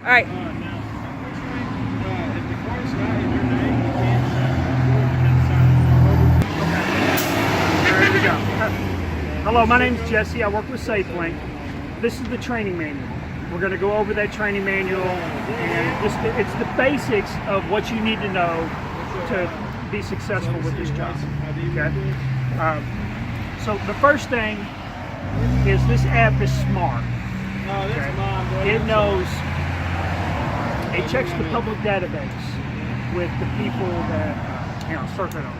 All right. Now, if the card's not in your name, you can't sign the car over. There we go. Hello, my name's Jesse. I work with Safelink. This is the training manual. We're going to go over that training manual, and it's the basics of what you need to know to be successful with this job. Okay. So the first thing is this app is smart. Okay? It knows. It checks the public database with the people that. Hang on, start that over.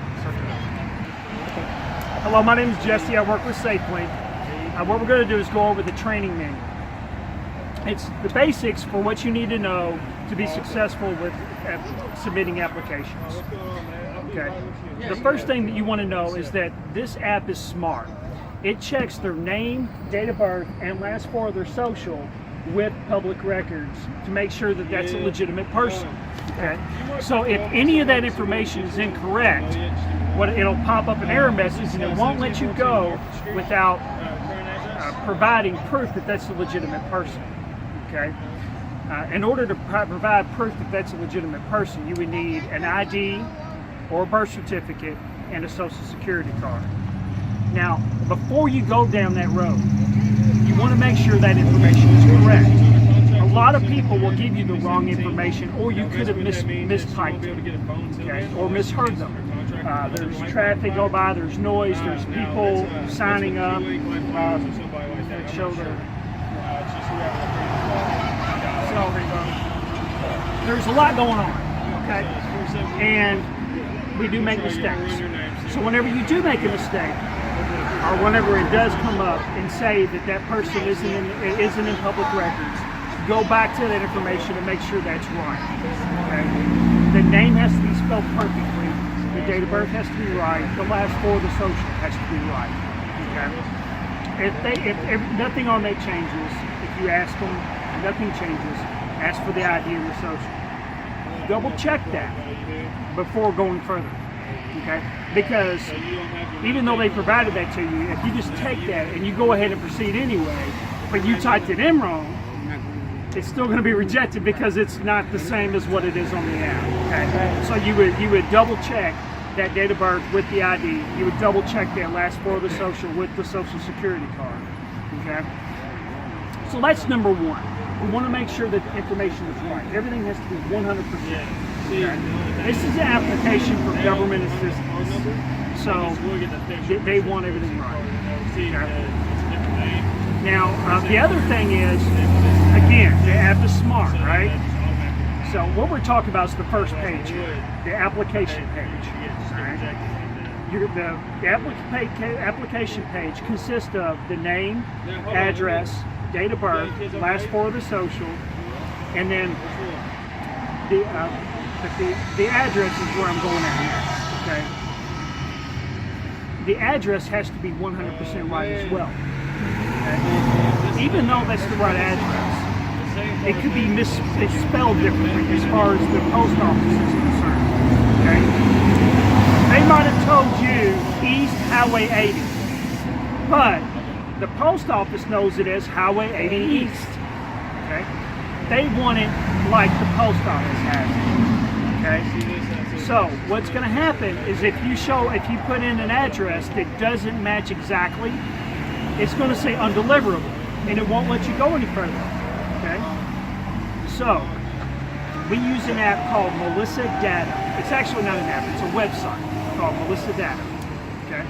Hello, my name is Jesse. I work with Safelink. What we're going to do is go over the training manual. It's the basics for what you need to know to be successful with submitting applications. Okay. The first thing that you want to know is that this app is smart. It checks their name, date of birth, and last four of their social with public records to make sure that that's a legitimate person. Okay. So if any of that information is incorrect, it'll pop up an error message and it won't let you go without providing proof that that's a legitimate person. Okay. In order to provide proof that that's a legitimate person, you would need an ID or a birth certificate and a social security card. Now, before you go down that road, you want to make sure that information is correct. A lot of people will give you the wrong information, or you could have mistyped it, okay, or misheard them. There's traffic go by, there's noise, there's people signing up. Show their. So there's a lot going on, okay, and we do make mistakes. So whenever you do make a mistake, or whenever it does come up and say that that person isn't in public records, go back to that information and make sure that's right. Okay? The name has to be spelled perfectly. The date of birth has to be right. The last four of the social has to be right. Okay? If nothing on that changes, if you ask them, nothing changes, ask for the ID and the social. Double check that before going further. Okay? Because even though they provided that to you, if you just take that and you go ahead and proceed anyway, but you typed it in wrong, it's still going to be rejected because it's not the same as what it is on the app. Okay? So you would double check that date of birth with the ID. You would double check that last four of the social with the social security card. Okay? So that's number one. We want to make sure that the information is right. Everything has to be 100%. Okay? This is an application for government assistance, so they want everything right. Okay? Now, the other thing is, again, the app is smart, right? So what we're talking about is the first page here, the application page. Right? The application page consists of the name, address, date of birth, last four of the social, and then the address is where I'm going at here. Okay. The address has to be 100% right as well. Okay? Even though that's the right address, it could be spelled differently as far as the post office is concerned. Okay. They might have told you East Highway 80, but the post office knows it as Highway 80 East. Okay. They want it like the post office has it. Okay. So what's going to happen is if you put in an address that doesn't match exactly, it's going to say undeliverable, and it won't let you go any further. Okay. So we use an app called Melissa Data. It's actually not an app; it's a website called Melissa Data. Okay.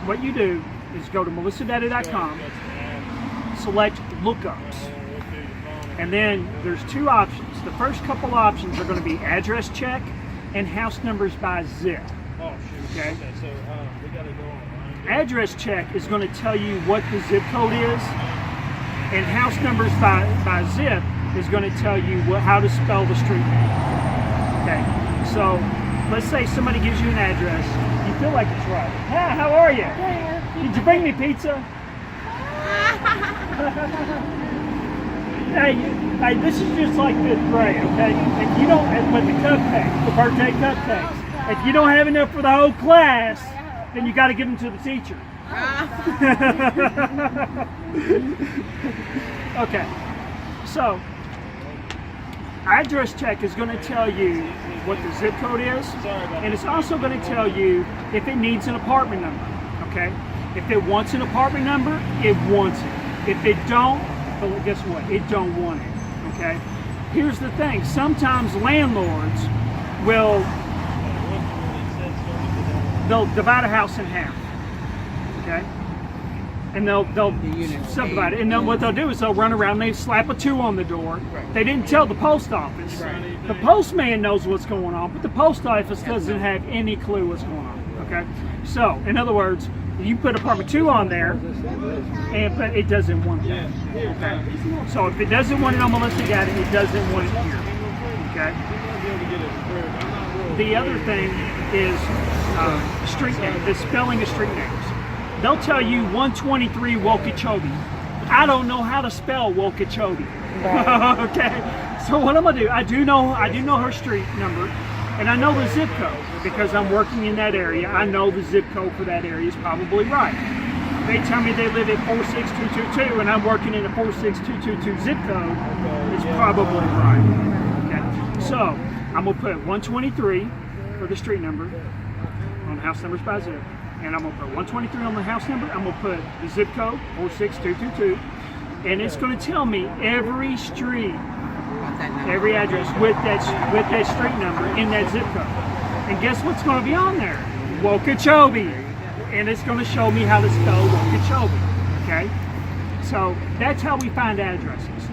What you do is go to melissadata.com, select lookups, and then there's two options. The first couple options are going to be address check and house numbers by zip. Okay. Address check is going to tell you what the zip code is, and house numbers by zip is going to tell you how to spell the street name. Okay. So let's say somebody gives you an address. You feel like it's right. Hi, how are you? Did you bring me pizza? Hey, this is just like fifth grade, okay? If you don't, with the cupcakes, the birthday cupcakes, if you don't have enough for the whole class, then you got to give them to the teacher. Okay. So, address check is going to tell you what the zip code is, and it's also going to tell you if it needs an apartment number, okay? If it wants an apartment number, it wants it. If it don't, well, guess what? It don't want it, okay? Here's the thing. Sometimes landlords they'll divide a house in half, okay? And they'll subdivide it. And then what they'll do is they'll run around and they slap a 2 on the door. They didn't tell the post office. The postman knows what's going on, but the post office doesn't have any clue what's going on, okay? So, in other words, you put apartment 2 on there, but it doesn't want it. Okay? So if it doesn't want it on Melissa Got It, it doesn't want it here. Okay? The other thing is street name, the spelling of street names. They'll tell you 123 Wokichobi. I don't know how to spell Wokichobi. Okay? So what I'm gonna do, I do know her street number, and I know the zip code because I'm working in that area. I know the zip code for that area is probably right. They tell me they live at 46222 and I'm working in a 46222 zip code. It's probably right. Okay. So I'm gonna put 123 for the street number on the house numbers by zip. And I'm gonna put 123 on the house number. I'm gonna put the zip code 46222. And it's gonna tell me every street, every address with that street number in that zip code. And guess what's going to be on there? Wokichobi. And it's going to show me how to spell Wokichobi. Okay? So that's how we find addresses.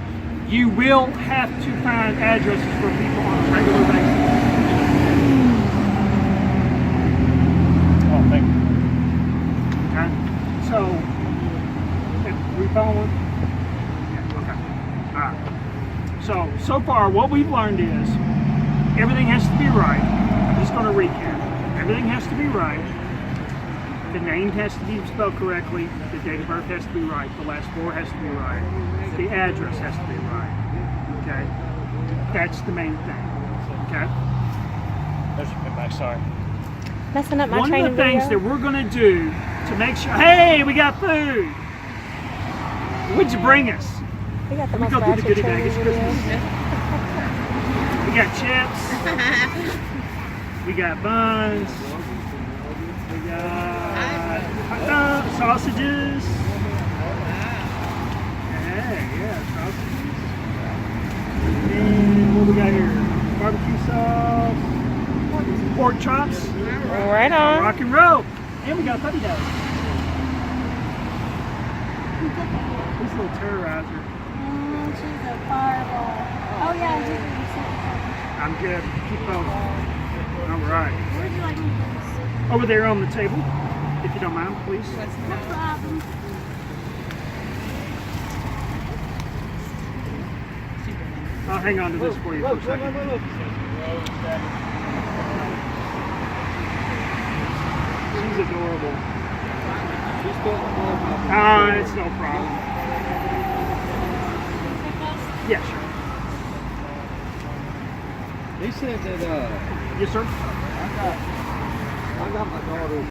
You will have to find addresses for people on a regular basis. Oh, thank you. Okay? So, are we following? Yeah, okay. All right. So far what we've learned is everything has to be right. I'm just going to recap. Everything has to be right. The name has to be spelled correctly. The date of birth has to be right. The last 4 has to be right. The address has to be right. Okay? That's the main thing. Okay? There's your back, sorry. Messing up my One training of the things video. that we're going to do to make sure, hey, we got food. What'd you bring us? We got the We most go through the ratchet goodie bag. training It's video. Christmas. We got chips. We got buns. We got hot dogs, sausages. Hey, yeah, sausages. And what we got here? Barbecue sauce. Pork chops. Right on. Rock and roll. And we got puppy dogs. This little terrorizer. She's a fireball. Oh yeah, I'm good. Keep going. All right. where would you like me to put this? Over there on the table, if you don't mind, please. No problem. I'll hang on to this for you for a second. She's adorable. It's no problem. Yeah, sure. They said that Yes, sir. I got my daughter